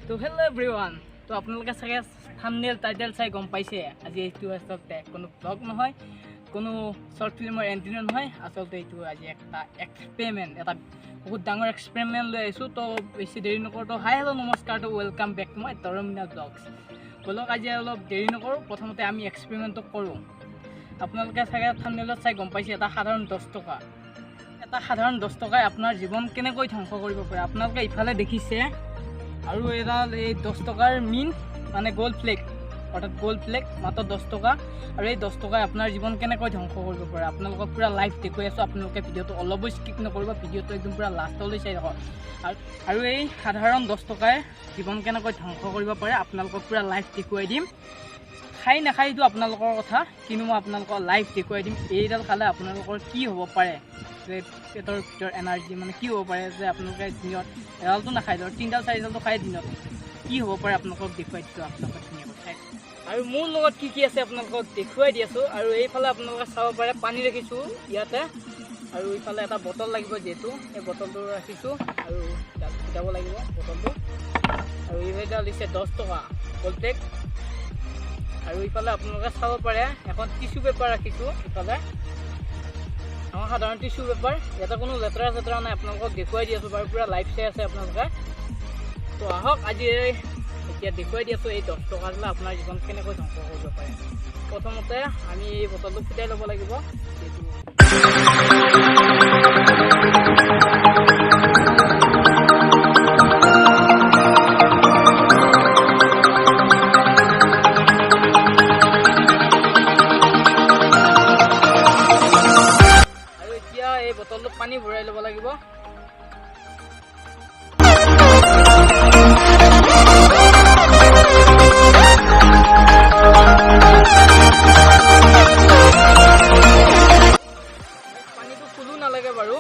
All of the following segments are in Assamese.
তো হেল্ল' এভৰিৱান। তো আপোনালোকে চাগে থাম্বনেইল টাইটেল চাই গম পাইছে আজি এইটো আচলতে কোনো ব্লগ নহয়, কোনো শ্বৰ্ট ফিল্মৰ এণ্ট্ৰি নহয়। আচলতে এইটো আজি এটা এক্সপেৰিমেণ্ট, এটা বহুত ডাঙৰ এক্সপেৰিমেণ্ট লৈ আহিছোঁ। তো বেছি দেৰি নকৰোঁ। তো হাই হেল্ল' নমস্কাৰ, তো welcome back to my terminal blogs. ব'লক আজি অলপ দেৰি নকৰোঁ, প্ৰথমতে আমি এক্সপেৰিমেণ্টটো কৰোঁ। আপোনালোকে চাগে থাম্বনেইলত চাই গম পাইছে এটা সাধাৰণ 10 টকা। এটা সাধাৰণ 10 টকাই আপোনাৰ জীৱন কেনেকৈ ধ্বংস কৰিব পাৰে। আপোনালোকে ইফালে দেখিছে আৰু এডাল এই 10 টকাৰ মিন মানে গ'ল্ড ফ্লেগ, অৰ্থাৎ গ'ল্ড ফ্লেগ মাত্ৰ 10 টকা। আৰু এই 10 টকাই আপোনাৰ জীৱন কেনেকৈ ধ্বংস কৰিব পাৰে আপোনালোকক পূৰা লাইভ দেখুৱাই আছোঁ। আপোনালোকে ভিডিঅ'টো অলপো স্কিপ নকৰিব, ভিডিঅ'টো একদম পূৰা লাষ্টলৈ চাই ৰাখক। আৰু এই সাধাৰণ 10 টকাই জীৱন কেনেকৈ ধ্বংস কৰিব পাৰে আপোনালোকক পূৰা লাইভ দেখুৱাই দিম। খাই নাখায় এইটো আপোনালোকৰ কথা, কিন্তু মই আপোনালোকক লাইভ দেখুৱাই দিম এইডাল খালে আপোনালোকৰ কি হ'ব পাৰে, যে পেটৰ ভিতৰত এনাৰ্জি মানে কি হ'ব পাৰে, যে আপোনালোকে দিনত এডালটো নাখায়, ধৰক 3ডাল 4ডালটো খায় দিনত, কি হ'ব পাৰে আপোনালোকক দেখুৱাই দিছোঁ। আপোনালোকক ধুনীয়াকৈ চাই আৰু মোৰ লগত কি কি আছে আপোনালোকক দেখুৱাই দি আছোঁ। আৰু এইফালে আপোনালোকে চাব পাৰে পানী ৰাখিছোঁ ইয়াতে, আৰু ইফালে এটা বটল লাগিব, যিহেতু এই বটলটো ৰাখিছোঁ আৰু ফুটাব লাগিব বটলটো। আৰু এইডাল দিছে 10 টকা গ'ল্ড ফ্লেগ। আৰু ইফালে আপোনালোকে চাব পাৰে এখন টিচু পেপাৰ ৰাখিছোঁ, ইফালে আমাৰ সাধাৰণ টিচু পেপাৰ। ইয়াতে কোনো লেতেৰা চেতেৰা নাই, আপোনালোকক দেখুৱাই দি আছোঁ বাৰু, পূৰা লাইভ চাই আছে আপোনালোকে। তো আহক আজি এতিয়া দেখুৱাই দি আছোঁ এই 10 টকা দিলে আপোনাৰ জীৱন কেনেকৈ ধ্বংস কৰিব পাৰে। প্ৰথমতে আমি এই বটলটো ফুটাই ল'ব লাগিব। এই বটলটো পানী ভৰাই ল'ব লাগিব। পানীটো ফুলো নালাগে বাৰু,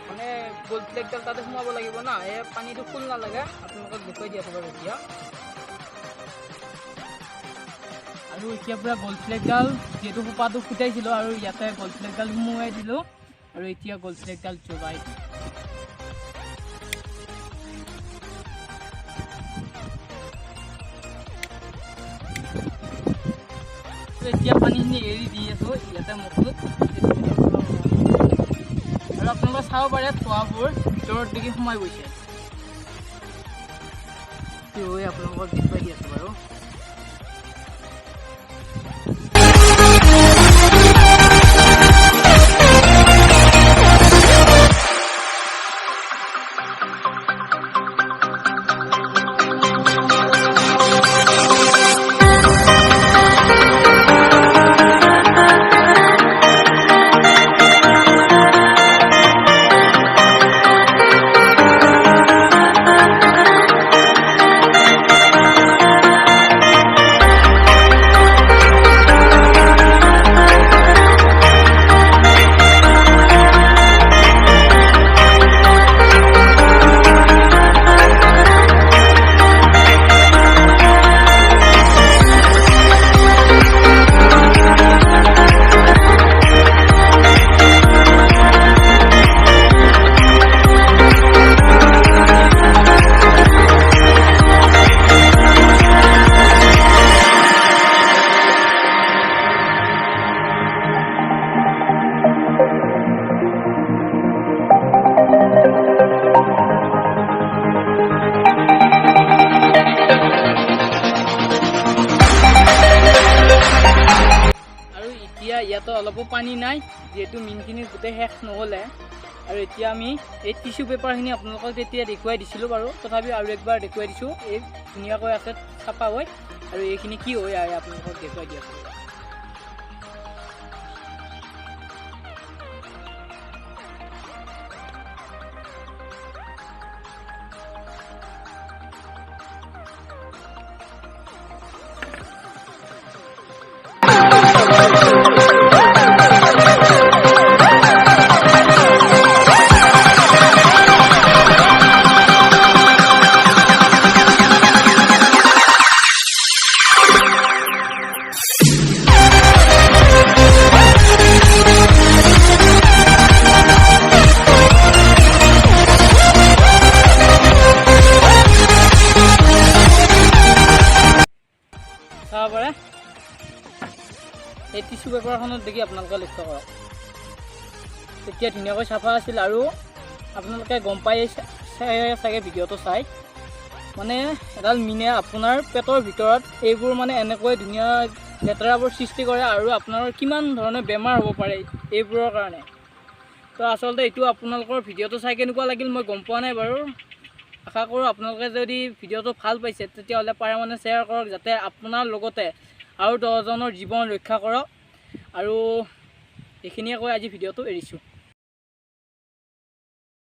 মানে গ'ল্ড ফ্লেগডাল তাতে সোমাব লাগিব না, এই পানীটো ফুল নালাগে। আপোনালোকক দেখুৱাই দি আছোঁ বাৰু এতিয়া। আৰু এতিয়া পূৰা গ'ল্ড ফ্লেগডাল যিহেতু সোপাটো ফুটাইছিলোঁ আৰু ইয়াতে গ'ল্ড ফ্লেগডাল সোমোৱাই দিলোঁ। আৰু এতিয়া গ'ল্ড ফ্লেগডাল জ্বলাই এতিয়া পানীখিনি এৰি দি আছোঁ ইয়াতে মুখত। আৰু আপোনালোকে চাব পাৰে ধোঁৱাবোৰ ভিতৰত দিকে সোমাই গৈছে। আপোনালোকক দেখুৱাই দি আছোঁ বাৰু। ইয়াতো অলপো পানী নাই, যিহেতু মিনখিনি গোটেই শেষ নহ'লে। আৰু এতিয়া আমি এই টিচু পেপাৰখিনি আপোনালোকক তেতিয়া দেখুৱাই দিছিলোঁ বাৰু, তথাপিও আৰু একবাৰ দেখুৱাই দিছোঁ। এই ধুনীয়াকৈ আছে চাফা হৈ, আৰু এইখিনি কি হৈ আহে আপোনালোকক দেখুৱাই দি আছোঁ। পেপাৰখনত দেখি আপোনালোকে লক্ষ্য কৰক তেতিয়া ধুনীয়াকৈ চাফা আছিল আৰু আপোনালোকে গম পাই চাগে ভিডিঅ'টো চাই মানে এডাল মিনে আপোনাৰ পেটৰ ভিতৰত এইবোৰ মানে এনেকৈ ধুনীয়া লেতেৰাবোৰ সৃষ্টি কৰে আৰু আপোনাৰ কিমান ধৰণৰ বেমাৰ হ'ব পাৰে এইবোৰৰ কাৰণে। তো আচলতে এইটো আপোনালোকৰ ভিডিঅ'টো চাই কেনেকুৱা লাগিল মই গম পোৱা নাই বাৰু। আশা কৰোঁ আপোনালোকে যদি ভিডিঅ'টো ভাল পাইছে তেতিয়াহ'লে পাৰে মানে শ্বেয়াৰ কৰক যাতে আপোনাৰ লগতে আৰু 10জনৰ জীৱন ৰক্ষা কৰক। আৰু এইখিনিয়ে কৈ আজি ভিডিঅ'টো এৰিছোঁ।